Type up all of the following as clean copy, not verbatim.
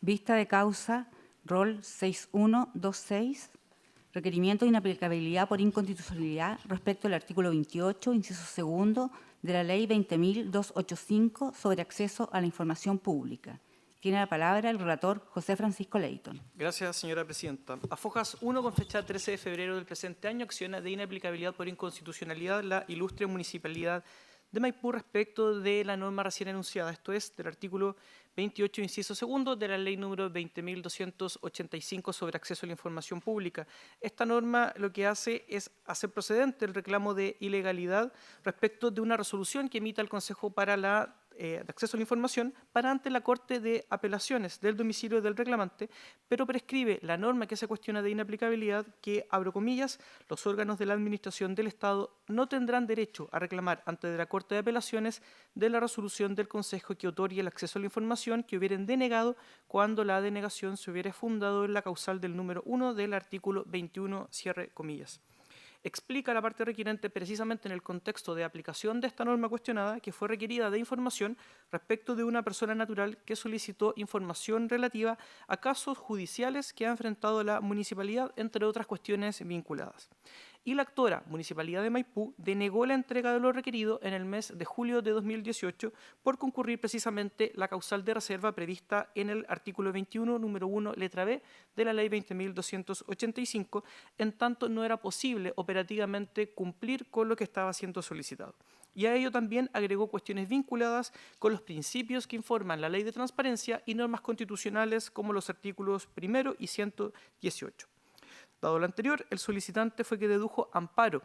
Vista de causa, rol 6126, requerimiento de inaplicabilidad por inconstitucionalidad respecto al artículo 28, inciso segundo, de la Ley 20.285 sobre acceso a la información pública. Tiene la palabra el relator José Francisco Leighton. Gracias, señora presidenta. A Fojas 1, con fecha 13 de febrero del presente año, acciona de inaplicabilidad por inconstitucionalidad la ilustre municipalidad de Maipú respecto de la norma recién enunciada, esto es, del artículo 28, inciso segundo, de la ley número 20.285 sobre acceso a la información pública. Esta norma lo que hace es hacer procedente el reclamo de ilegalidad respecto de una resolución que emita el Consejo para de acceso a la información para ante la Corte de Apelaciones del domicilio del reclamante, pero prescribe la norma que se cuestiona de inaplicabilidad que, abro comillas, los órganos de la Administración del Estado no tendrán derecho a reclamar ante la Corte de Apelaciones de la resolución del Consejo que otorgue el acceso a la información que hubieran denegado cuando la denegación se hubiera fundado en la causal del número 1 del artículo 21, cierre comillas. Explica la parte requerente precisamente en el contexto de aplicación de esta norma cuestionada que fue requerida de información respecto de una persona natural que solicitó información relativa a casos judiciales que ha enfrentado la municipalidad, entre otras cuestiones vinculadas. Y la actora Municipalidad de Maipú denegó la entrega de lo requerido en el mes de julio de 2018 por concurrir precisamente la causal de reserva prevista en el artículo 21, número 1, letra B, de la ley 20.285, en tanto no era posible operativamente cumplir con lo que estaba siendo solicitado. Y a ello también agregó cuestiones vinculadas con los principios que informan la ley de transparencia y normas constitucionales como los artículos 1 y 118. Dado lo anterior, el solicitante fue que dedujo amparo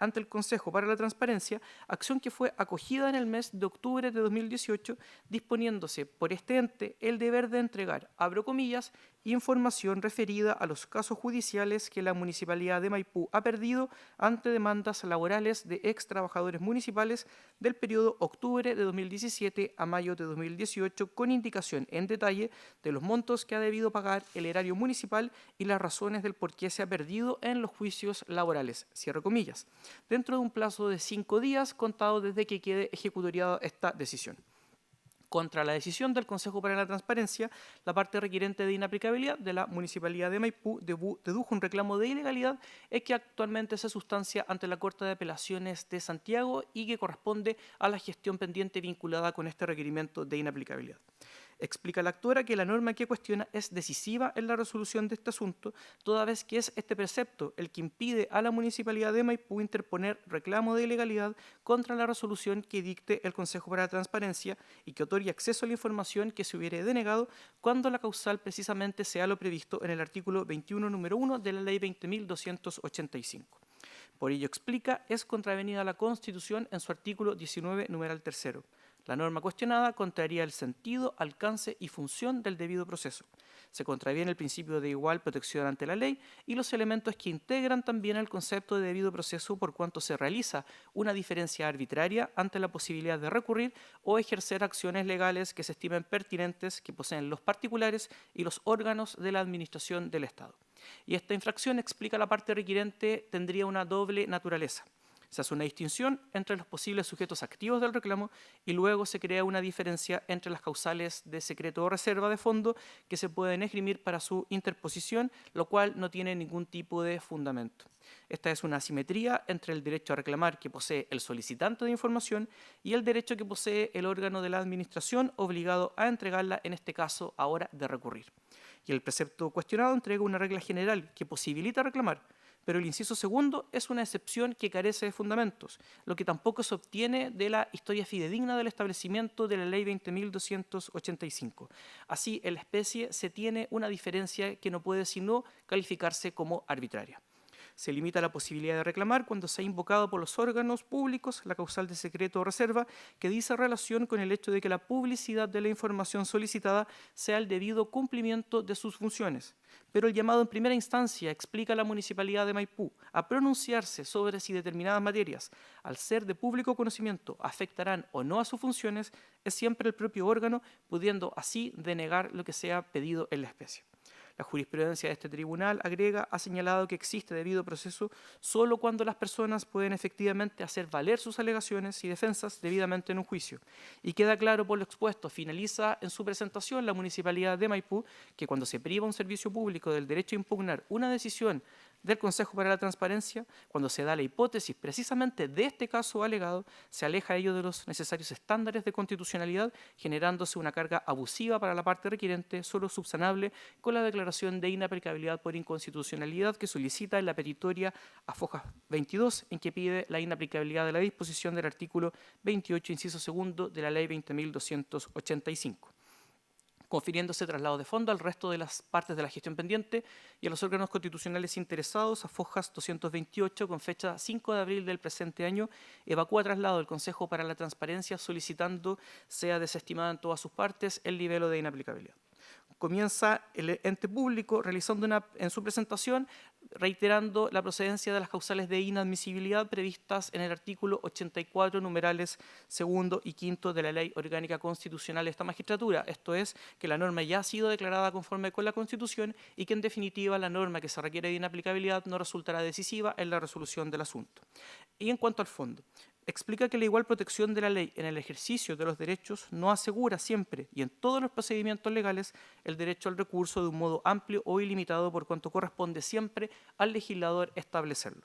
ante el Consejo para la Transparencia, acción que fue acogida en el mes de octubre de 2018, disponiéndose por este ente el deber de entregar, abro comillas, información referida a los casos judiciales que la Municipalidad de Maipú ha perdido ante demandas laborales de ex trabajadores municipales del periodo octubre de 2017 a mayo de 2018, con indicación en detalle de los montos que ha debido pagar el erario municipal y las razones del por qué se ha perdido en los juicios laborales, cierre comillas, dentro de un plazo de 5 días contado desde que quede ejecutoriada esta decisión. Contra la decisión del Consejo para la Transparencia, la parte requerente de inaplicabilidad de la Municipalidad de Maipú dedujo un reclamo de ilegalidad que actualmente se sustancia ante la Corte de Apelaciones de Santiago y que corresponde a la gestión pendiente vinculada con este requerimiento de inaplicabilidad. Explica la actora que la norma que cuestiona es decisiva en la resolución de este asunto, toda vez que es este precepto el que impide a la Municipalidad de Maipú interponer reclamo de ilegalidad contra la resolución que dicte el Consejo para la Transparencia y que otorgue acceso a la información que se hubiere denegado cuando la causal precisamente sea lo previsto en el artículo 21, número 1 de la Ley 20.285. Por ello, explica, es contravenida a la Constitución en su artículo 19, numeral 3. La norma cuestionada contraría el sentido, alcance y función del debido proceso. Se contraviene el principio de igual protección ante la ley y los elementos que integran también el concepto de debido proceso por cuanto se realiza una diferencia arbitraria ante la posibilidad de recurrir o ejercer acciones legales que se estimen pertinentes que poseen los particulares y los órganos de la administración del Estado. Y esta infracción, explica la parte requerente, tendría una doble naturaleza. Se hace una distinción entre los posibles sujetos activos del reclamo y luego se crea una diferencia entre las causales de secreto o reserva de fondo que se pueden esgrimir para su interposición, lo cual no tiene ningún tipo de fundamento. Esta es una asimetría entre el derecho a reclamar que posee el solicitante de información y el derecho que posee el órgano de la administración obligado a entregarla, en este caso, a hora de recurrir. Y el precepto cuestionado entrega una regla general que posibilita reclamar, pero el inciso segundo es una excepción que carece de fundamentos, lo que tampoco se obtiene de la historia fidedigna del establecimiento de la Ley 20.285. Así, en la especie se tiene una diferencia que no puede sino calificarse como arbitraria. Se limita la posibilidad de reclamar cuando se ha invocado por los órganos públicos la causal de secreto o reserva que dice relación con el hecho de que la publicidad de la información solicitada sea el debido cumplimiento de sus funciones. Pero el llamado en primera instancia, explica la Municipalidad de Maipú, a pronunciarse sobre si determinadas materias, al ser de público conocimiento, afectarán o no a sus funciones, es siempre el propio órgano, pudiendo así denegar lo que sea pedido en la especie. La jurisprudencia de este tribunal, agrega, ha señalado que existe debido proceso solo cuando las personas pueden efectivamente hacer valer sus alegaciones y defensas debidamente en un juicio. Y queda claro por lo expuesto, finaliza en su presentación la Municipalidad de Maipú, que cuando se priva un servicio público del derecho a impugnar una decisión del Consejo para la Transparencia, cuando se da la hipótesis precisamente de este caso alegado, se aleja ello de los necesarios estándares de constitucionalidad, generándose una carga abusiva para la parte requerente, solo subsanable con la declaración de inaplicabilidad por inconstitucionalidad que solicita en la petitoria a fojas 22, en que pide la inaplicabilidad de la disposición del artículo 28, inciso segundo de la Ley 20.285. Confiriéndose traslado de fondo al resto de las partes de la gestión pendiente y a los órganos constitucionales interesados, a fojas 228, con fecha 5 de abril del presente año, evacúa traslado del Consejo para la Transparencia solicitando sea desestimada en todas sus partes el nivel de inaplicabilidad. Comienza el ente público realizando en su presentación, reiterando la procedencia de las causales de inadmisibilidad previstas en el artículo 84, numerales segundo y quinto de la Ley Orgánica Constitucional de esta magistratura. Esto es, que la norma ya ha sido declarada conforme con la Constitución y que en definitiva la norma que se requiere de inaplicabilidad no resultará decisiva en la resolución del asunto. Y en cuanto al fondo, explica que la igual protección de la ley en el ejercicio de los derechos no asegura siempre y en todos los procedimientos legales el derecho al recurso de un modo amplio o ilimitado por cuanto corresponde siempre al legislador establecerlo.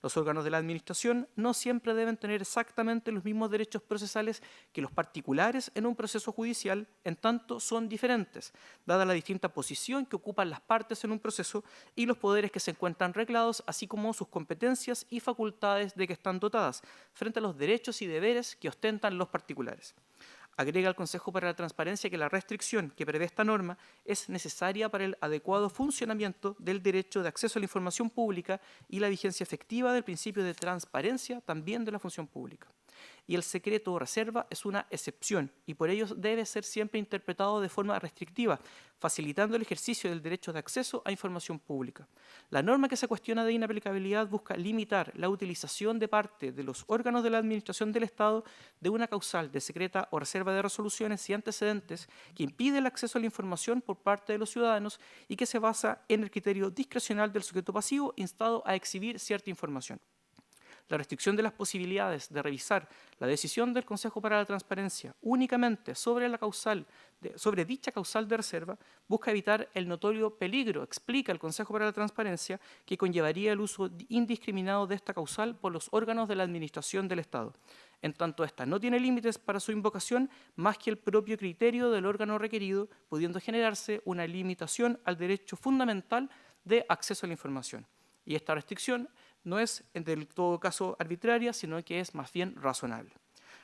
Los órganos de la Administración no siempre deben tener exactamente los mismos derechos procesales que los particulares en un proceso judicial, en tanto son diferentes, dada la distinta posición que ocupan las partes en un proceso y los poderes que se encuentran reglados, así como sus competencias y facultades de que están dotadas, frente a los derechos y deberes que ostentan los particulares. Agrega el Consejo para la Transparencia que la restricción que prevé esta norma es necesaria para el adecuado funcionamiento del derecho de acceso a la información pública y la vigencia efectiva del principio de transparencia también de la función pública. Y el secreto o reserva es una excepción y por ello debe ser siempre interpretado de forma restrictiva, facilitando el ejercicio del derecho de acceso a información pública. La norma que se cuestiona de inaplicabilidad busca limitar la utilización de parte de los órganos de la Administración del Estado de una causal de secreta o reserva de resoluciones y antecedentes que impide el acceso a la información por parte de los ciudadanos y que se basa en el criterio discrecional del sujeto pasivo instado a exhibir cierta información. La restricción de las posibilidades de revisar la decisión del Consejo para la Transparencia únicamente sobre dicha causal de reserva busca evitar el notorio peligro, explica el Consejo para la Transparencia, que conllevaría el uso indiscriminado de esta causal por los órganos de la Administración del Estado. En tanto, esta no tiene límites para su invocación más que el propio criterio del órgano requerido, pudiendo generarse una limitación al derecho fundamental de acceso a la información. Y esta restricción no es en todo caso arbitraria, sino que es más bien razonable.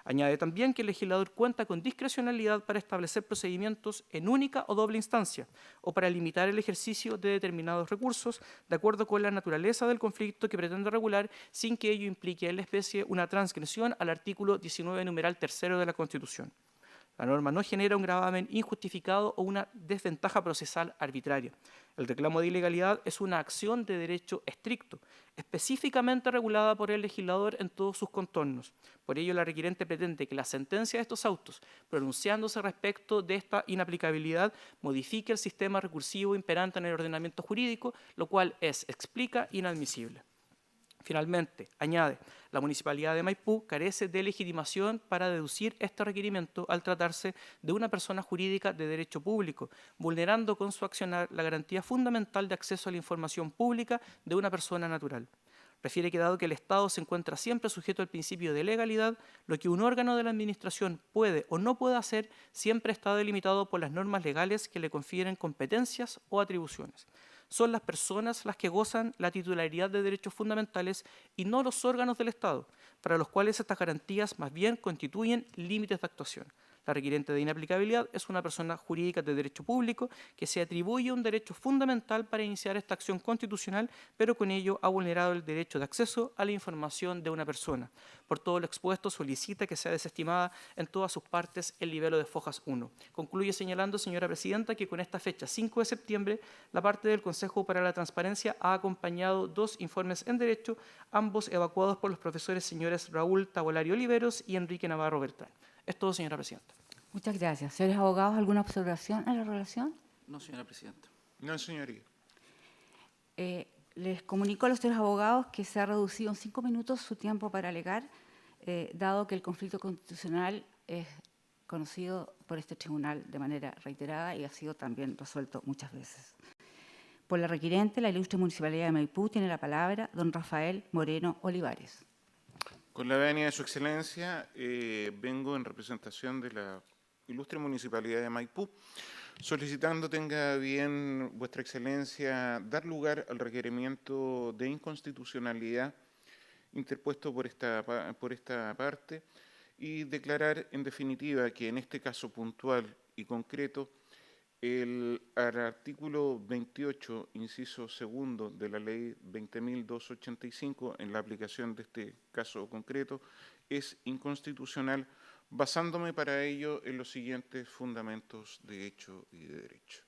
Añade también que el legislador cuenta con discrecionalidad para establecer procedimientos en única o doble instancia o para limitar el ejercicio de determinados recursos de acuerdo con la naturaleza del conflicto que pretende regular sin que ello implique en la especie una transgresión al artículo 19, numeral tercero de la Constitución. La norma no genera un gravamen injustificado o una desventaja procesal arbitraria. El reclamo de ilegalidad es una acción de derecho estricto, específicamente regulada por el legislador en todos sus contornos. Por ello, la requerente pretende que la sentencia de estos autos, pronunciándose respecto de esta inaplicabilidad, modifique el sistema recursivo imperante en el ordenamiento jurídico, lo cual explica inadmisible. Finalmente, añade, la Municipalidad de Maipú carece de legitimación para deducir este requerimiento al tratarse de una persona jurídica de derecho público, vulnerando con su accionar la garantía fundamental de acceso a la información pública de una persona natural. Refiere que dado que el Estado se encuentra siempre sujeto al principio de legalidad, lo que un órgano de la Administración puede o no puede hacer siempre está delimitado por las normas legales que le confieren competencias o atribuciones. Son las personas las que gozan la titularidad de derechos fundamentales y no los órganos del Estado, para los cuales estas garantías más bien constituyen límites de actuación. La requerente de inaplicabilidad es una persona jurídica de derecho público que se atribuye un derecho fundamental para iniciar esta acción constitucional, pero con ello ha vulnerado el derecho de acceso a la información de una persona. Por todo lo expuesto, solicita que sea desestimada en todas sus partes el libelo de fojas 1. Concluye señalando, señora presidenta, que con esta fecha, 5 de septiembre, la parte del Consejo para la Transparencia ha acompañado 2 informes en derecho, ambos evacuados por los profesores señores Raúl Tabolari Oliveros y Enrique Navarro Beltrán. Es todo, señora presidenta. Muchas gracias. Señores abogados, ¿alguna observación en la relación? No, señora presidenta. No, señoría. Les comunico a los señores abogados que se ha reducido en 5 minutos su tiempo para alegar, dado que el conflicto constitucional es conocido por este tribunal de manera reiterada y ha sido también resuelto muchas veces. Por la requiriente, la ilustre Municipalidad de Maipú tiene la palabra don Rafael Moreno Olivares. Con la venia de su excelencia, vengo en representación de la ilustre Municipalidad de Maipú, solicitando tenga bien vuestra excelencia dar lugar al requerimiento de inconstitucionalidad interpuesto por esta parte y declarar en definitiva que en este caso puntual y concreto al artículo 28, inciso segundo de la ley 20.285, en la aplicación de este caso concreto, es inconstitucional, basándome para ello en los siguientes fundamentos de hecho y de derecho.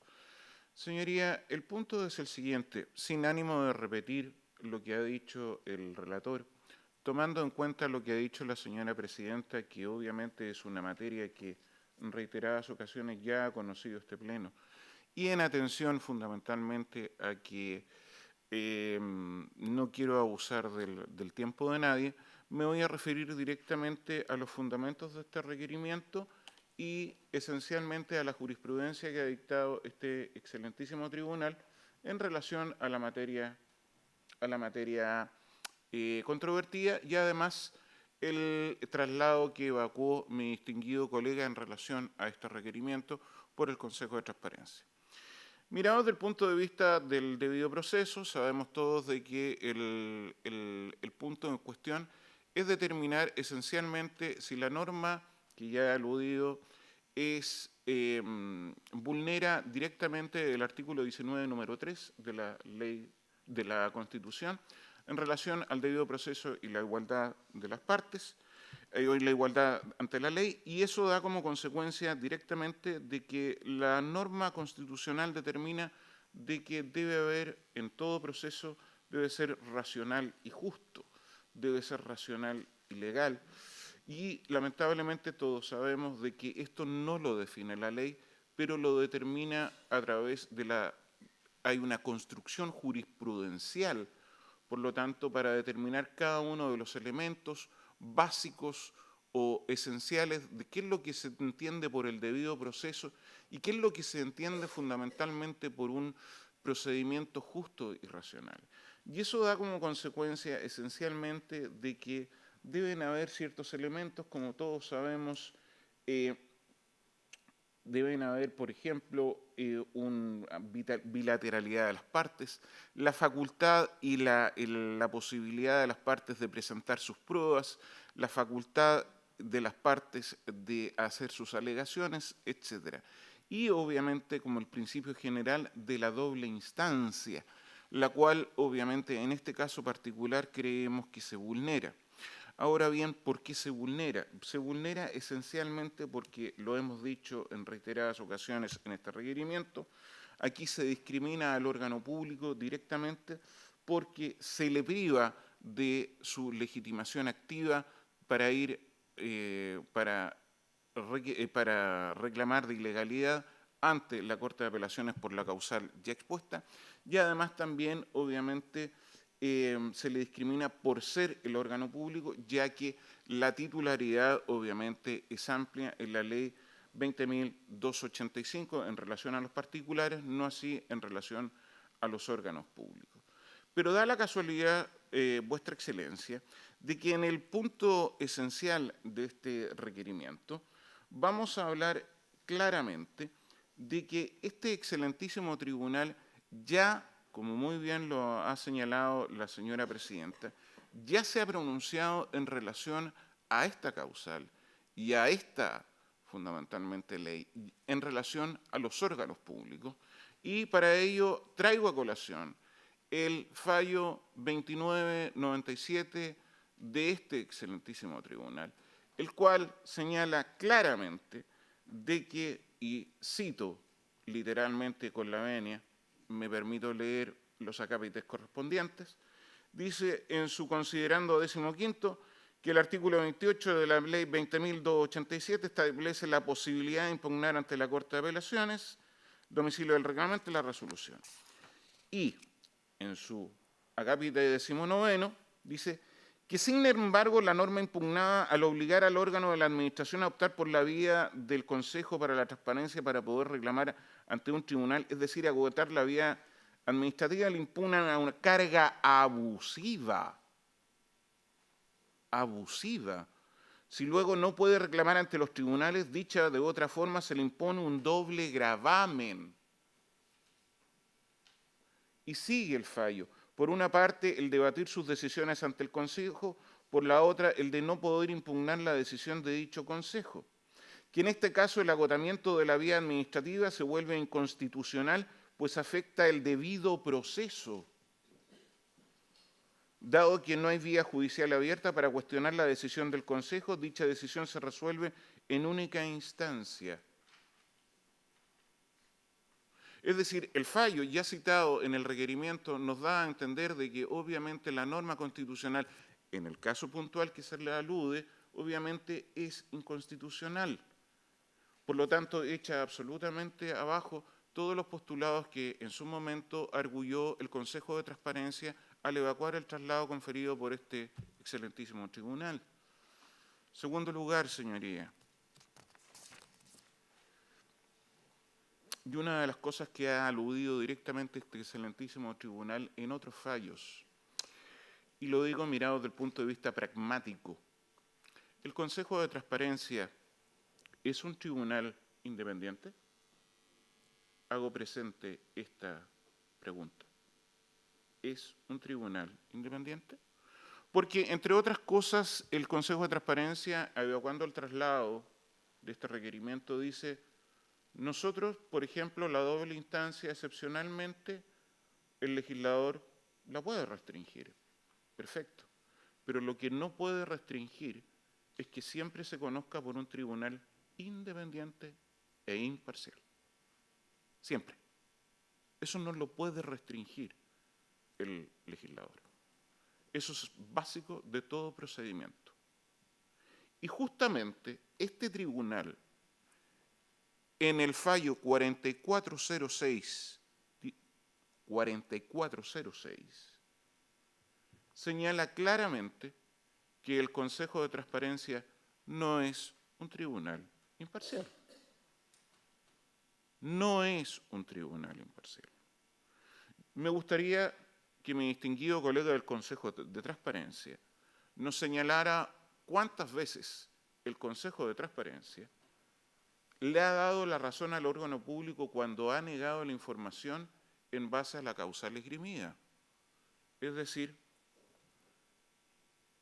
Señoría, el punto es el siguiente, sin ánimo de repetir lo que ha dicho el relator, tomando en cuenta lo que ha dicho la señora presidenta, que obviamente es una materia que en reiteradas ocasiones ya ha conocido este Pleno, y en atención fundamentalmente a que no quiero abusar del tiempo de nadie, me voy a referir directamente a los fundamentos de este requerimiento y esencialmente a la jurisprudencia que ha dictado este excelentísimo tribunal en relación a la materia controvertida y además el traslado que evacuó mi distinguido colega en relación a este requerimiento por el Consejo de Transparencia. Mirados desde el punto de vista del debido proceso, sabemos todos de que el punto en cuestión es determinar esencialmente si la norma que ya he aludido vulnera directamente el artículo 19, número 3 de la ley de la Constitución, en relación al debido proceso y la igualdad de las partes, y la igualdad ante la ley, y eso da como consecuencia directamente de que la norma constitucional determina de que debe haber en todo proceso, debe ser racional y justo, debe ser racional y legal, y lamentablemente todos sabemos de que esto no lo define la ley, pero lo determina a través de hay una construcción jurisprudencial. Por lo tanto, para determinar cada uno de los elementos básicos o esenciales de qué es lo que se entiende por el debido proceso y qué es lo que se entiende fundamentalmente por un procedimiento justo y racional. Y eso da como consecuencia esencialmente de que deben haber ciertos elementos, como todos sabemos, deben haber, por ejemplo, una bilateralidad de las partes, la facultad y la posibilidad de las partes de presentar sus pruebas, la facultad de las partes de hacer sus alegaciones, etc. Y obviamente, como el principio general de la doble instancia, la cual obviamente en este caso particular creemos que se vulnera. Ahora bien, ¿por qué se vulnera? Se vulnera esencialmente porque, lo hemos dicho en reiteradas ocasiones en este requerimiento, aquí se discrimina al órgano público directamente porque se le priva de su legitimación activa para reclamar de ilegalidad ante la Corte de Apelaciones por la causal ya expuesta y además también, obviamente, se le discrimina por ser el órgano público, ya que la titularidad obviamente es amplia en la ley 20.285 en relación a los particulares, no así en relación a los órganos públicos. Pero da la casualidad, vuestra excelencia, de que en el punto esencial de este requerimiento vamos a hablar claramente de que este excelentísimo tribunal ya, como muy bien lo ha señalado la señora presidenta, ya se ha pronunciado en relación a esta causal y a esta, fundamentalmente, ley, en relación a los órganos públicos, y para ello traigo a colación el fallo 2997 de este excelentísimo tribunal, el cual señala claramente de que, y cito literalmente con la venia, me permito leer los acápites correspondientes, dice en su considerando 15º que el artículo 28 de la ley 20.287 establece la posibilidad de impugnar ante la Corte de Apelaciones domicilio del reglamento y la resolución. Y en su acápite 19 dice que, sin embargo, la norma impugnada, al obligar al órgano de la Administración a optar por la vía del Consejo para la Transparencia para poder reclamar ante un tribunal, es decir, agotar la vía administrativa, le impugnan a una carga abusiva. Abusiva. Si luego no puede reclamar ante los tribunales, dicha de otra forma, se le impone un doble gravamen. Y sigue el fallo. Por una parte, el debatir sus decisiones ante el Consejo, por la otra, el de no poder impugnar la decisión de dicho Consejo. Que en este caso el agotamiento de la vía administrativa se vuelve inconstitucional, pues afecta el debido proceso, dado que no hay vía judicial abierta para cuestionar la decisión del Consejo, dicha decisión se resuelve en única instancia. Es decir, el fallo ya citado en el requerimiento nos da a entender de que obviamente la norma constitucional, en el caso puntual que se le alude, obviamente es inconstitucional. Por lo tanto, echa absolutamente abajo todos los postulados que en su momento arguyó el Consejo de Transparencia al evacuar el traslado conferido por este excelentísimo tribunal. Segundo lugar, señoría, y una de las cosas que ha aludido directamente este excelentísimo tribunal en otros fallos, y lo digo mirado desde el punto de vista pragmático, ¿el Consejo de Transparencia es un tribunal independiente? Hago presente esta pregunta. ¿Es un tribunal independiente? Porque, entre otras cosas, el Consejo de Transparencia, evacuando el traslado de este requerimiento, dice: nosotros, por ejemplo, la doble instancia, excepcionalmente, el legislador la puede restringir. Perfecto. Pero lo que no puede restringir es que siempre se conozca por un tribunal independiente e imparcial. Siempre. Eso no lo puede restringir el legislador. Eso es básico de todo procedimiento. Y justamente este tribunal, en el fallo 4406, señala claramente que el Consejo de Transparencia no es un tribunal imparcial. No es un tribunal imparcial. Me gustaría que mi distinguido colega del Consejo de Transparencia nos señalara cuántas veces el Consejo de Transparencia le ha dado la razón al órgano público cuando ha negado la información en base a la causal esgrimida. Es decir,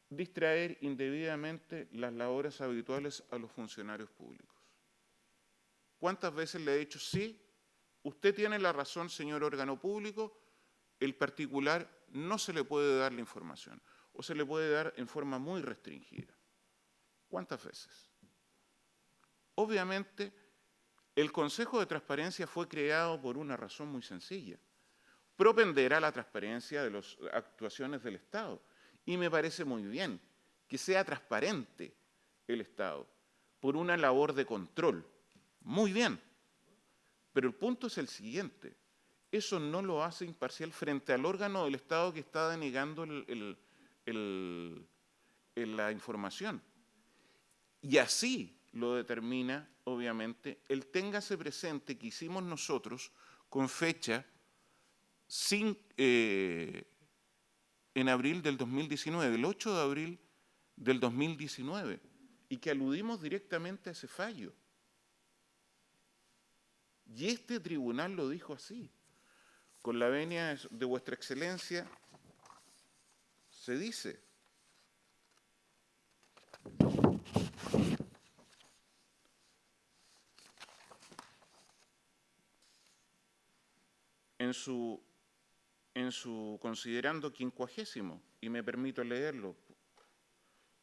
distraer indebidamente las labores habituales a los funcionarios públicos. ¿Cuántas veces le he dicho, sí, usted tiene la razón, señor órgano público, el particular no se le puede dar la información o se le puede dar en forma muy restringida? ¿Cuántas veces? Obviamente, el Consejo de Transparencia fue creado por una razón muy sencilla: propender a la transparencia de las actuaciones del Estado. Y me parece muy bien que sea transparente el Estado por una labor de control. Muy bien. Pero el punto es el siguiente: eso no lo hace imparcial frente al órgano del Estado que está denegando la información. Y así lo determina, obviamente, el téngase presente que hicimos nosotros con fecha en abril del 2019, el 8 de abril del 2019, y que aludimos directamente a ese fallo. Y este tribunal lo dijo así: con la venia de vuestra excelencia, se dice: en su considerando 50º, y me permito leerlo,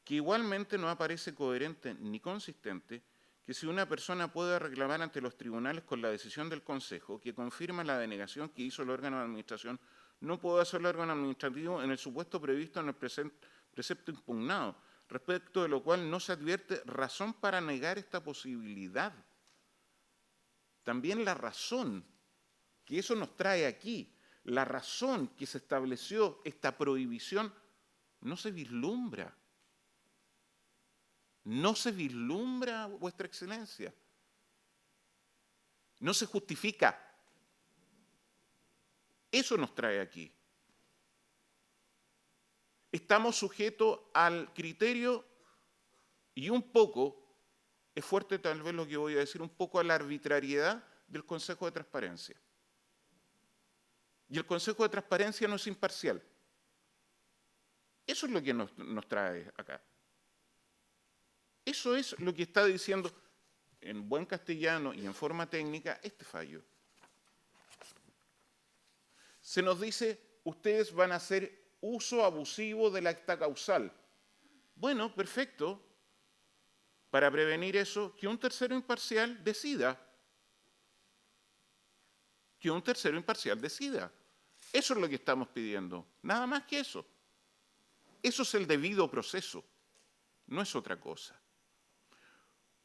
que igualmente no aparece coherente ni consistente que si una persona puede reclamar ante los tribunales con la decisión del Consejo que confirma la denegación que hizo el órgano de administración, no puede hacerlo el órgano administrativo en el supuesto previsto en el precepto impugnado, respecto de lo cual no se advierte razón para negar esta posibilidad. También la razón que eso nos trae aquí. La razón que se estableció esta prohibición no se vislumbra. No se vislumbra, Vuestra Excelencia. No se justifica. Eso nos trae aquí. Estamos sujetos al criterio y un poco, es fuerte tal vez lo que voy a decir, un poco a la arbitrariedad del Consejo de Transparencia. Y el Consejo de Transparencia no es imparcial. Eso es lo que nos trae acá. Eso es lo que está diciendo en buen castellano y en forma técnica este fallo. Se nos dice, ustedes van a hacer uso abusivo de la acta causal. Bueno, perfecto. Para prevenir eso, que un tercero imparcial decida. Que un tercero imparcial decida. Eso es lo que estamos pidiendo. Nada más que eso. Eso es el debido proceso. No es otra cosa.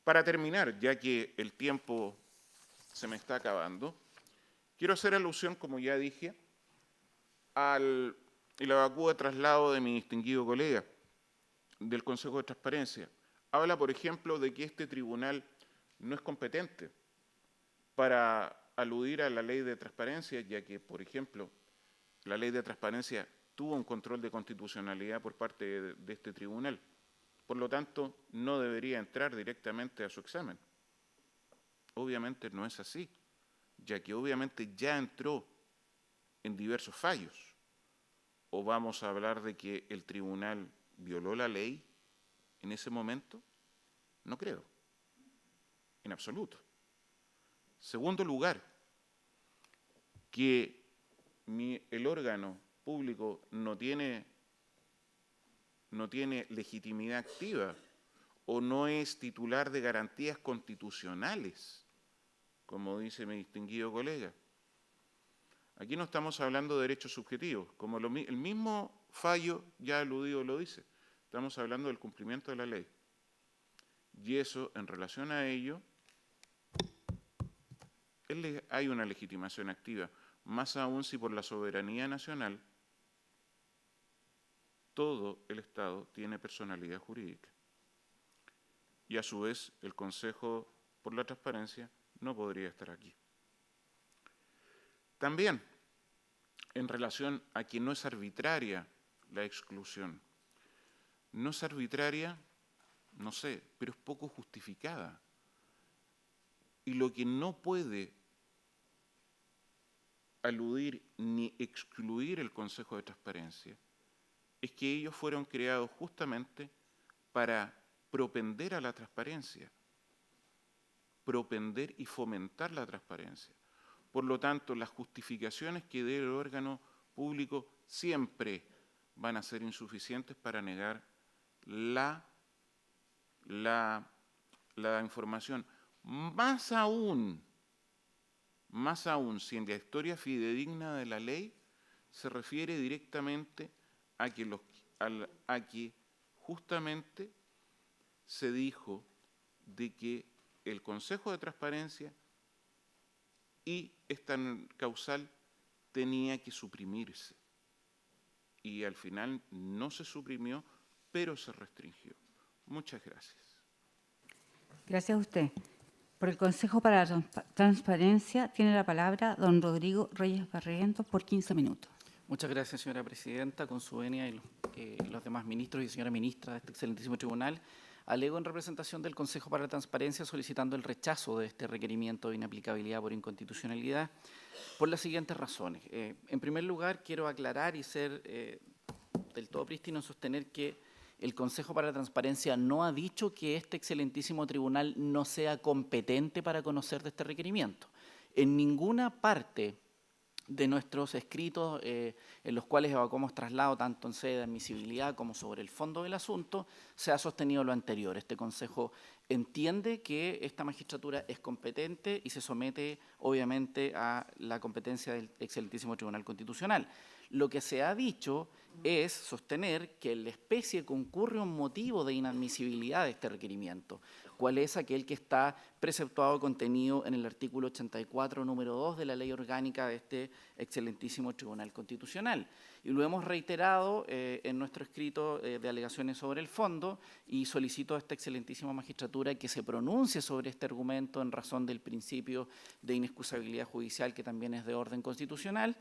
Para terminar, ya que el tiempo se me está acabando, quiero hacer alusión, como ya dije, al vacuo de traslado de mi distinguido colega del Consejo de Transparencia. Habla, por ejemplo, de que este tribunal no es competente para aludir a la ley de transparencia, ya que, por ejemplo, la ley de transparencia tuvo un control de constitucionalidad por parte de este tribunal. Por lo tanto, no debería entrar directamente a su examen. Obviamente no es así, ya que obviamente ya entró en diversos fallos. ¿O vamos a hablar de que el tribunal violó la ley en ese momento? No creo, en absoluto. Segundo lugar, que el órgano público no tiene legitimidad activa o no es titular de garantías constitucionales, como dice mi distinguido colega. Aquí no estamos hablando de derechos subjetivos, como el mismo fallo ya aludido lo dice. Estamos hablando del cumplimiento de la ley. Y eso, en relación a ello, hay una legitimación activa, más aún si por la soberanía nacional todo el Estado tiene personalidad jurídica. Y a su vez, el Consejo por la Transparencia no podría estar aquí. También, en relación a que no es arbitraria la exclusión. No es arbitraria, no sé, pero es poco justificada. Y lo que no puede aludir ni excluir el Consejo de Transparencia es que ellos fueron creados justamente para propender a la transparencia, propender y fomentar la transparencia. Por lo tanto, las justificaciones que dé el órgano público siempre van a ser insuficientes para negar la información. Más aún si en la historia fidedigna de la ley se refiere directamente a que justamente se dijo de que el Consejo de Transparencia y esta causal tenía que suprimirse. Y al final no se suprimió, pero se restringió. Muchas gracias. Gracias a usted. Por el Consejo para la Transparencia tiene la palabra don Rodrigo Reyes Barrientos por 15 minutos. Muchas gracias, señora presidenta. Con su venia y los demás ministros y señora ministra de este excelentísimo tribunal, alego en representación del Consejo para la Transparencia solicitando el rechazo de este requerimiento de inaplicabilidad por inconstitucionalidad por las siguientes razones. En primer lugar, quiero aclarar y ser del todo prístino en sostener que el Consejo para la Transparencia no ha dicho que este excelentísimo tribunal no sea competente para conocer de este requerimiento. En ninguna parte de nuestros escritos en los cuales evacuamos traslado tanto en sede de admisibilidad como sobre el fondo del asunto, se ha sostenido lo anterior. Este Consejo entiende que esta magistratura es competente y se somete, obviamente, a la competencia del excelentísimo Tribunal Constitucional. Lo que se ha dicho es sostener que en la especie concurre un motivo de inadmisibilidad de este requerimiento. cuál es aquel que está preceptuado y contenido en el artículo 84, número 2 de la Ley Orgánica de este excelentísimo Tribunal Constitucional. Y lo hemos reiterado en nuestro escrito de alegaciones sobre el fondo y solicito a esta excelentísima magistratura que se pronuncie sobre este argumento en razón del principio de inexcusabilidad judicial, que también es de orden constitucional.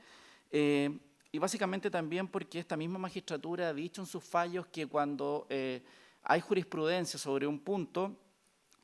Y básicamente también porque esta misma magistratura ha dicho en sus fallos que cuando hay jurisprudencia sobre un punto,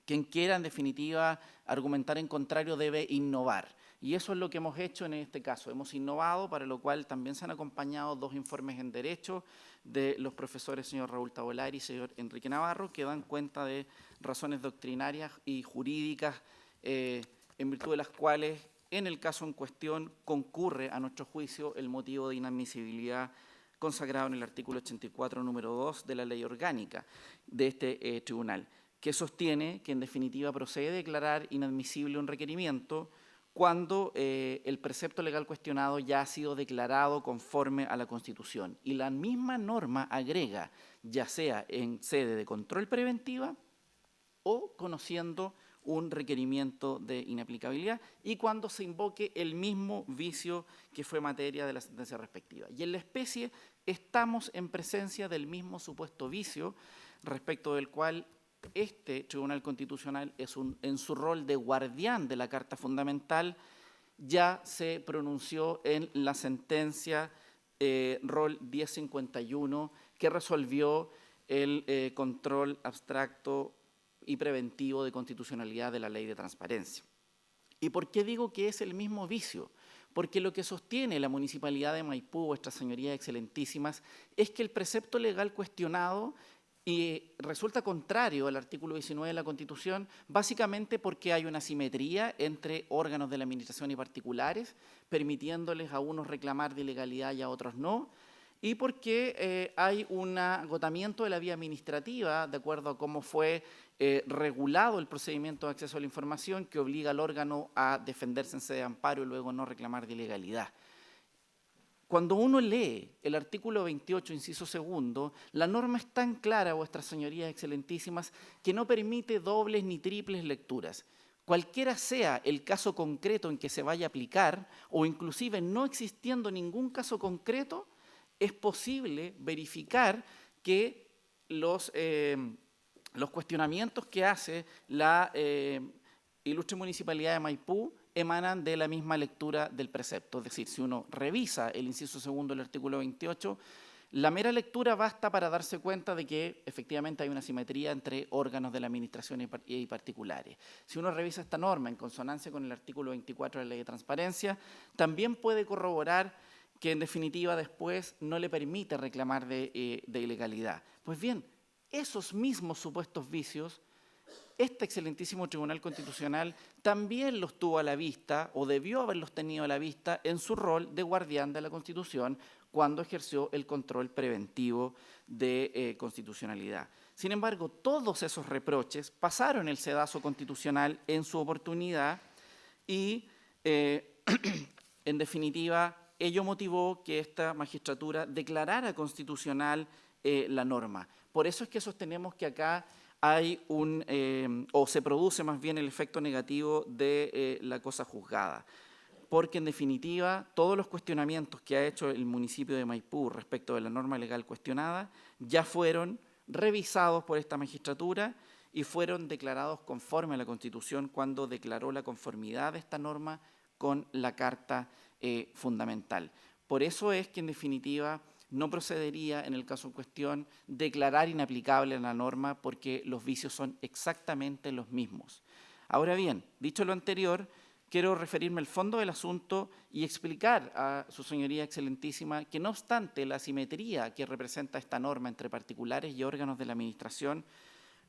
quien quiera en definitiva argumentar en contrario debe innovar. Y eso es lo que hemos hecho en este caso. Hemos innovado, para lo cual también se han acompañado 2 informes en Derecho de los profesores señor Raúl Tavolari y señor Enrique Navarro, que dan cuenta de razones doctrinarias y jurídicas en virtud de las cuales en el caso en cuestión concurre a nuestro juicio el motivo de inadmisibilidad consagrado en el artículo 84, número 2 de la Ley Orgánica de este tribunal, que sostiene que en definitiva procede a declarar inadmisible un requerimiento cuando el precepto legal cuestionado ya ha sido declarado conforme a la Constitución. Y la misma norma agrega, ya sea en sede de control preventiva o conociendo un requerimiento de inaplicabilidad y cuando se invoque el mismo vicio que fue materia de la sentencia respectiva. Y en la especie estamos en presencia del mismo supuesto vicio respecto del cual este Tribunal Constitucional en su rol de guardián de la Carta Fundamental ya se pronunció en la sentencia rol 1051 que resolvió el control abstracto y preventivo de constitucionalidad de la Ley de Transparencia. ¿Y por qué digo que es el mismo vicio? Porque lo que sostiene la Municipalidad de Maipú, vuestras señorías excelentísimas, es que el precepto legal cuestionado resulta contrario al artículo 19 de la Constitución, básicamente porque hay una asimetría entre órganos de la Administración y particulares, permitiéndoles a unos reclamar de ilegalidad y a otros no, y porque hay un agotamiento de la vía administrativa, de acuerdo a cómo fue regulado el procedimiento de acceso a la información, que obliga al órgano a defenderse en sede de amparo y luego no reclamar de ilegalidad. Cuando uno lee el artículo 28, inciso segundo, la norma es tan clara, vuestras señorías excelentísimas, que no permite dobles ni triples lecturas. Cualquiera sea el caso concreto en que se vaya a aplicar, o inclusive no existiendo ningún caso concreto, es posible verificar que los cuestionamientos que hace la ilustre Municipalidad de Maipú emanan de la misma lectura del precepto. Es decir, si uno revisa el inciso segundo del artículo 28, la mera lectura basta para darse cuenta de que efectivamente hay una simetría entre órganos de la Administración y particulares. Si uno revisa esta norma en consonancia con el artículo 24 de la Ley de Transparencia, también puede corroborar que en definitiva después no le permite reclamar de ilegalidad. Pues bien, esos mismos supuestos vicios, este excelentísimo Tribunal Constitucional también los tuvo a la vista, o debió haberlos tenido a la vista, en su rol de guardián de la Constitución cuando ejerció el control preventivo de constitucionalidad. Sin embargo, todos esos reproches pasaron el sedazo constitucional en su oportunidad y, en definitiva, ello motivó que esta magistratura declarara constitucional la norma. Por eso es que sostenemos que acá hay o se produce más bien el efecto negativo de la cosa juzgada. Porque en definitiva todos los cuestionamientos que ha hecho el municipio de Maipú respecto de la norma legal cuestionada ya fueron revisados por esta magistratura y fueron declarados conforme a la Constitución cuando declaró la conformidad de esta norma con la Carta Fundamental. Por eso es que en definitiva no procedería en el caso en cuestión declarar inaplicable la norma porque los vicios son exactamente los mismos. Ahora bien, dicho lo anterior, quiero referirme al fondo del asunto y explicar a su señoría excelentísima que no obstante la asimetría que representa esta norma entre particulares y órganos de la Administración,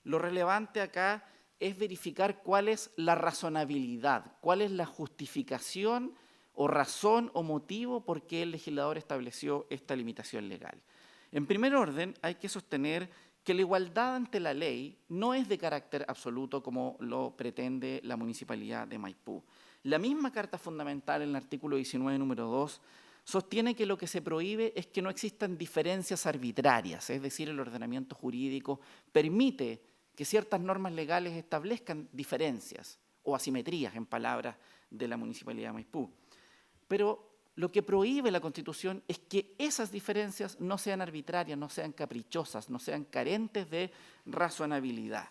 lo relevante acá es verificar cuál es la razonabilidad, cuál es la justificación o razón o motivo por qué el legislador estableció esta limitación legal. En primer orden, hay que sostener que la igualdad ante la ley no es de carácter absoluto como lo pretende la Municipalidad de Maipú. La misma Carta Fundamental, en el artículo 19, número 2, sostiene que lo que se prohíbe es que no existan diferencias arbitrarias, es decir, el ordenamiento jurídico permite que ciertas normas legales establezcan diferencias o asimetrías, en palabras de la Municipalidad de Maipú. Pero lo que prohíbe la Constitución es que esas diferencias no sean arbitrarias, no sean caprichosas, no sean carentes de razonabilidad.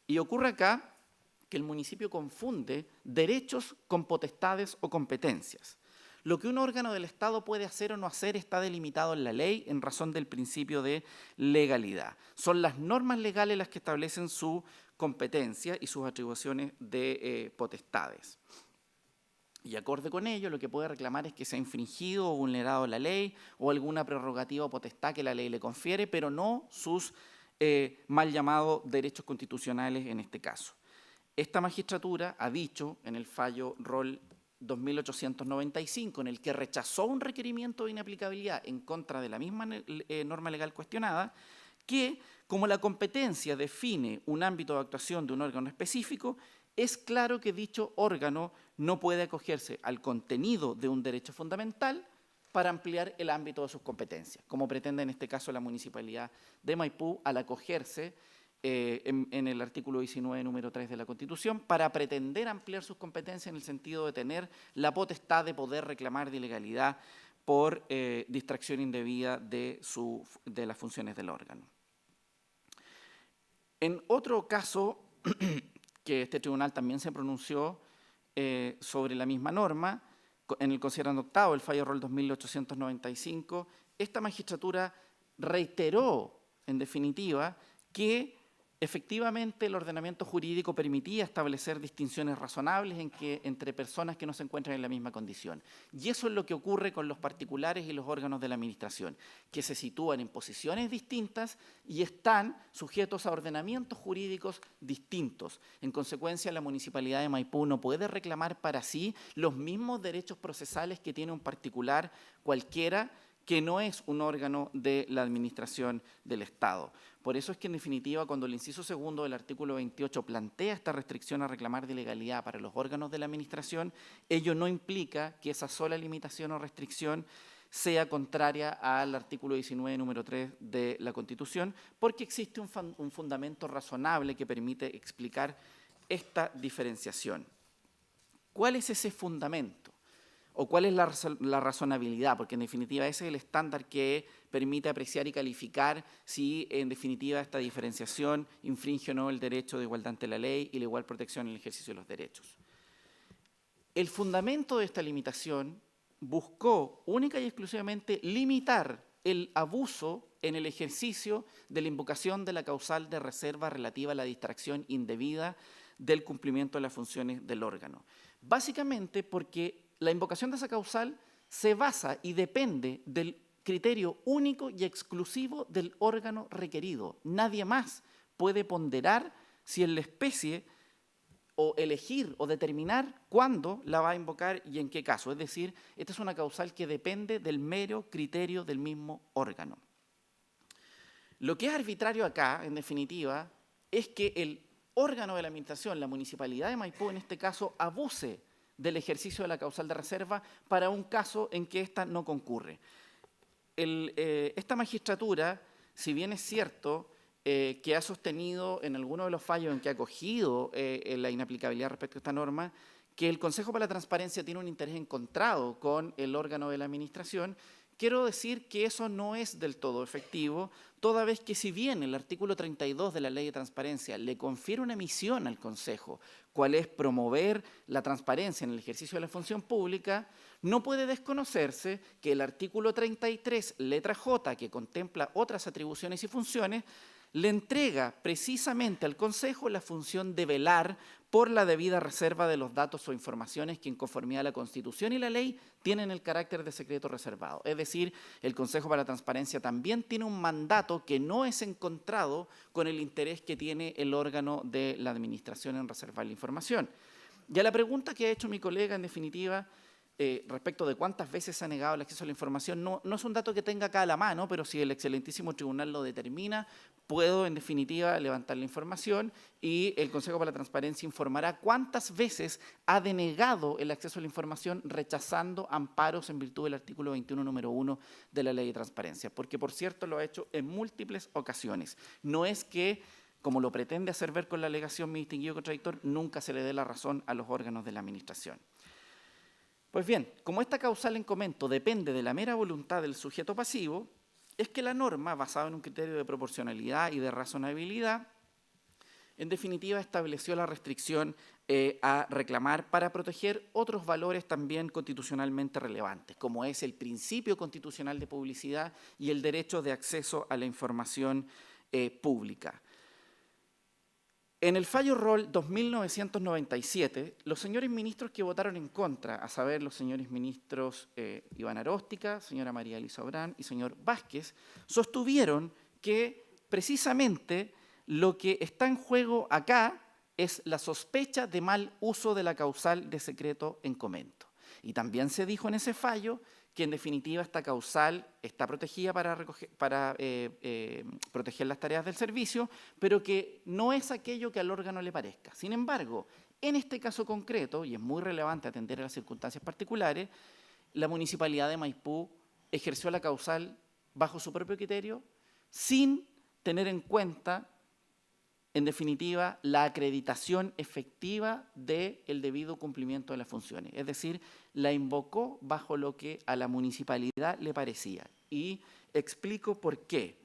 Y ocurre acá que el municipio confunde derechos con potestades o competencias. Lo que un órgano del Estado puede hacer o no hacer está delimitado en la ley en razón del principio de legalidad. Son las normas legales las que establecen su competencia y sus atribuciones de potestades. Y acorde con ello, lo que puede reclamar es que se ha infringido o vulnerado la ley o alguna prerrogativa o potestad que la ley le confiere, pero no sus mal llamados derechos constitucionales en este caso. Esta magistratura ha dicho en el fallo Rol 2895, en el que rechazó un requerimiento de inaplicabilidad en contra de la misma norma legal cuestionada, que como la competencia define un ámbito de actuación de un órgano específico, es claro que dicho órgano no puede acogerse al contenido de un derecho fundamental para ampliar el ámbito de sus competencias, como pretende en este caso la Municipalidad de Maipú al acogerse en el artículo 19, número 3 de la Constitución, para pretender ampliar sus competencias en el sentido de tener la potestad de poder reclamar de ilegalidad por distracción indebida de las funciones del órgano. En otro caso, que este tribunal también se pronunció sobre la misma norma, en el considerando octavo, el fallo Rol 2895, esta magistratura reiteró, en definitiva, que efectivamente el ordenamiento jurídico permitía establecer distinciones razonables entre personas que no se encuentran en la misma condición. Y eso es lo que ocurre con los particulares y los órganos de la administración, que se sitúan en posiciones distintas y están sujetos a ordenamientos jurídicos distintos. En consecuencia, la Municipalidad de Maipú no puede reclamar para sí los mismos derechos procesales que tiene un particular cualquiera que no es un órgano de la administración del Estado. Por eso es que, en definitiva, cuando el inciso segundo del artículo 28 plantea esta restricción a reclamar de ilegalidad para los órganos de la administración, ello no implica que esa sola limitación o restricción sea contraria al artículo 19, número 3 de la Constitución, porque existe un fundamento razonable que permite explicar esta diferenciación. ¿Cuál es ese fundamento? ¿O cuál es la razonabilidad? Porque en definitiva ese es el estándar que permite apreciar y calificar si en definitiva esta diferenciación infringe o no el derecho de igualdad ante la ley y la igual protección en el ejercicio de los derechos. El fundamento de esta limitación buscó única y exclusivamente limitar el abuso en el ejercicio de la invocación de la causal de reserva relativa a la distracción indebida del cumplimiento de las funciones del órgano. Básicamente porque la invocación de esa causal se basa y depende del criterio único y exclusivo del órgano requerido. Nadie más puede ponderar si en la especie o elegir o determinar cuándo la va a invocar y en qué caso. Es decir, esta es una causal que depende del mero criterio del mismo órgano. Lo que es arbitrario acá, en definitiva, es que el órgano de la administración, la Municipalidad de Maipú, en este caso, abuse del ejercicio de la causal de reserva para un caso en que ésta no concurre. Esta magistratura, si bien es cierto que ha sostenido en algunos de los fallos en que ha acogido la inaplicabilidad respecto a esta norma, que el Consejo para la Transparencia tiene un interés encontrado con el órgano de la administración, quiero decir que eso no es del todo efectivo, toda vez que si bien el artículo 32 de la Ley de Transparencia le confiere una misión al Consejo, cual es promover la transparencia en el ejercicio de la función pública, no puede desconocerse que el artículo 33, letra J, que contempla otras atribuciones y funciones, le entrega precisamente al Consejo la función de velar por la debida reserva de los datos o informaciones que en conformidad a la Constitución y la ley tienen el carácter de secreto reservado. Es decir, el Consejo para la Transparencia también tiene un mandato que no es encontrado con el interés que tiene el órgano de la administración en reservar la información. Y a la pregunta que ha hecho mi colega, en definitiva, respecto de cuántas veces se ha negado el acceso a la información, no es un dato que tenga acá a la mano, pero si el excelentísimo tribunal lo determina, puedo en definitiva levantar la información y el Consejo para la Transparencia informará cuántas veces ha denegado el acceso a la información rechazando amparos en virtud del artículo 21, número 1 de la Ley de Transparencia, porque por cierto lo ha hecho en múltiples ocasiones. No es que, como lo pretende hacer ver con la alegación mi distinguido contradictor, nunca se le dé la razón a los órganos de la Administración. Pues bien, como esta causal en comento depende de la mera voluntad del sujeto pasivo, es que la norma, basada en un criterio de proporcionalidad y de razonabilidad, en definitiva estableció la restricción a reclamar para proteger otros valores también constitucionalmente relevantes, como es el principio constitucional de publicidad y el derecho de acceso a la información pública. En el fallo Roll 2997, los señores ministros que votaron en contra, a saber, los señores ministros Iván Aróstica, señora María Elisa Obrán y señor Vázquez, sostuvieron que precisamente lo que está en juego acá es la sospecha de mal uso de la causal de secreto en comento. Y también se dijo en ese fallo que en definitiva esta causal está protegida para proteger las tareas del servicio, pero que no es aquello que al órgano le parezca. Sin embargo, en este caso concreto, y es muy relevante atender a las circunstancias particulares, la Municipalidad de Maipú ejerció la causal bajo su propio criterio, sin tener en cuenta, en definitiva, la acreditación efectiva del debido cumplimiento de las funciones. Es decir, la invocó bajo lo que a la municipalidad le parecía. Y explico por qué.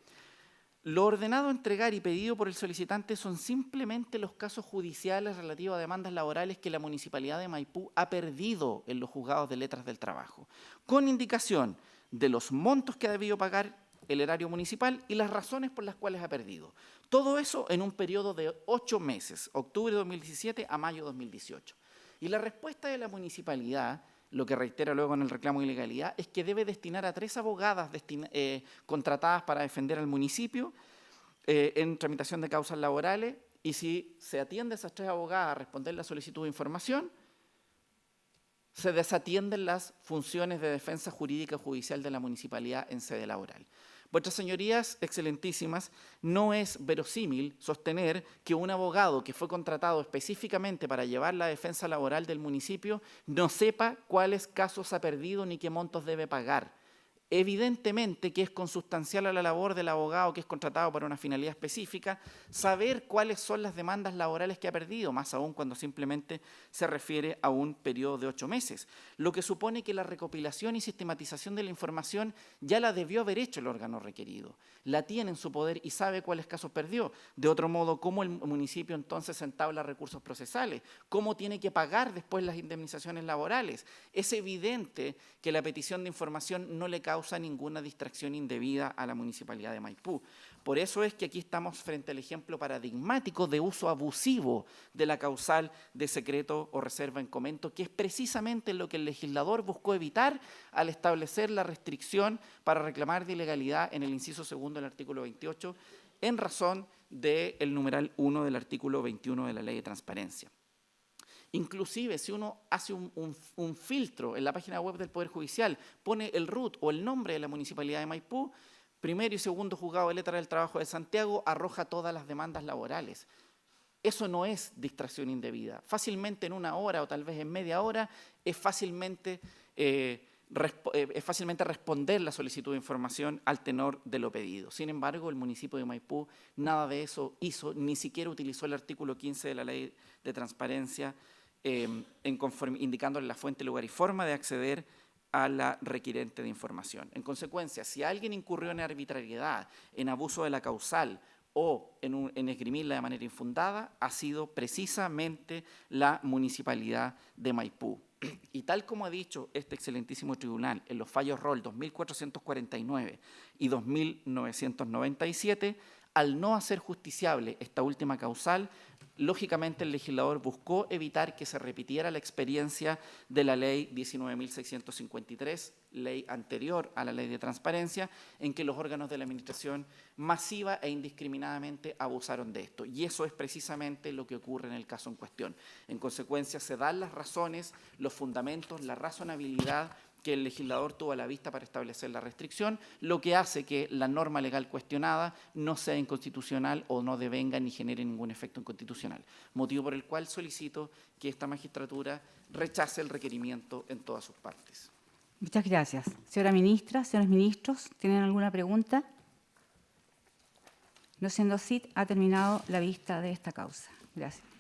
Lo ordenado a entregar y pedido por el solicitante son simplemente los casos judiciales relativos a demandas laborales que la Municipalidad de Maipú ha perdido en los juzgados de letras del trabajo, con indicación de los montos que ha debido pagar el erario municipal y las razones por las cuales ha perdido. Todo eso en un periodo de 8 meses, octubre de 2017 a mayo de 2018. Y la respuesta de la municipalidad, lo que reitera luego en el reclamo de ilegalidad, es que debe destinar a 3 abogadas contratadas para defender al municipio en tramitación de causas laborales, y si se atiende a esas 3 abogadas a responder la solicitud de información, se desatienden las funciones de defensa jurídica y judicial de la municipalidad en sede laboral. Vuestras señorías, excelentísimas, no es verosímil sostener que un abogado que fue contratado específicamente para llevar la defensa laboral del municipio no sepa cuáles casos ha perdido ni qué montos debe pagar. Evidentemente que es consustancial a la labor del abogado que es contratado para una finalidad específica saber cuáles son las demandas laborales que ha perdido, más aún cuando simplemente se refiere a un periodo de 8 meses, lo que supone que la recopilación y sistematización de la información ya la debió haber hecho el órgano requerido, la tiene en su poder y sabe cuáles casos perdió. De otro modo, ¿cómo el municipio entonces entabla recursos procesales? ¿Cómo tiene que pagar después las indemnizaciones laborales? Es evidente que la petición de información no le causa ninguna distracción indebida a la Municipalidad de Maipú. Por eso es que aquí estamos frente al ejemplo paradigmático de uso abusivo de la causal de secreto o reserva en comento, que es precisamente lo que el legislador buscó evitar al establecer la restricción para reclamar de ilegalidad en el inciso segundo del artículo 28, en razón del numeral 1 del artículo 21 de la Ley de Transparencia. Inclusive, si uno hace un filtro en la página web del Poder Judicial, pone el RUT o el nombre de la Municipalidad de Maipú, primero y segundo juzgado de letras del trabajo de Santiago, arroja todas las demandas laborales. Eso no es distracción indebida. Fácilmente en 1 hora o tal vez en media hora es fácilmente responder la solicitud de información al tenor de lo pedido. Sin embargo, el municipio de Maipú nada de eso hizo, ni siquiera utilizó el artículo 15 de la Ley de Transparencia, indicándole la fuente, lugar y forma de acceder a la requirente de información. En consecuencia, si alguien incurrió en arbitrariedad, en abuso de la causal o en esgrimirla de manera infundada, ha sido precisamente la Municipalidad de Maipú. Y tal como ha dicho este excelentísimo tribunal en los fallos Roll 2449 y 2997, al no hacer justiciable esta última causal, Lógicamente, el legislador buscó evitar que se repitiera la experiencia de la Ley 19.653, ley anterior a la Ley de Transparencia, en que los órganos de la Administración masiva e indiscriminadamente abusaron de esto. Y eso es precisamente lo que ocurre en el caso en cuestión. En consecuencia, se dan las razones, los fundamentos, la razonabilidad que el legislador tuvo a la vista para establecer la restricción, lo que hace que la norma legal cuestionada no sea inconstitucional o no devenga ni genere ningún efecto inconstitucional, motivo por el cual solicito que esta magistratura rechace el requerimiento en todas sus partes. Muchas gracias. Señora ministra, señores ministros, ¿tienen alguna pregunta? No siendo así, ha terminado la vista de esta causa. Gracias.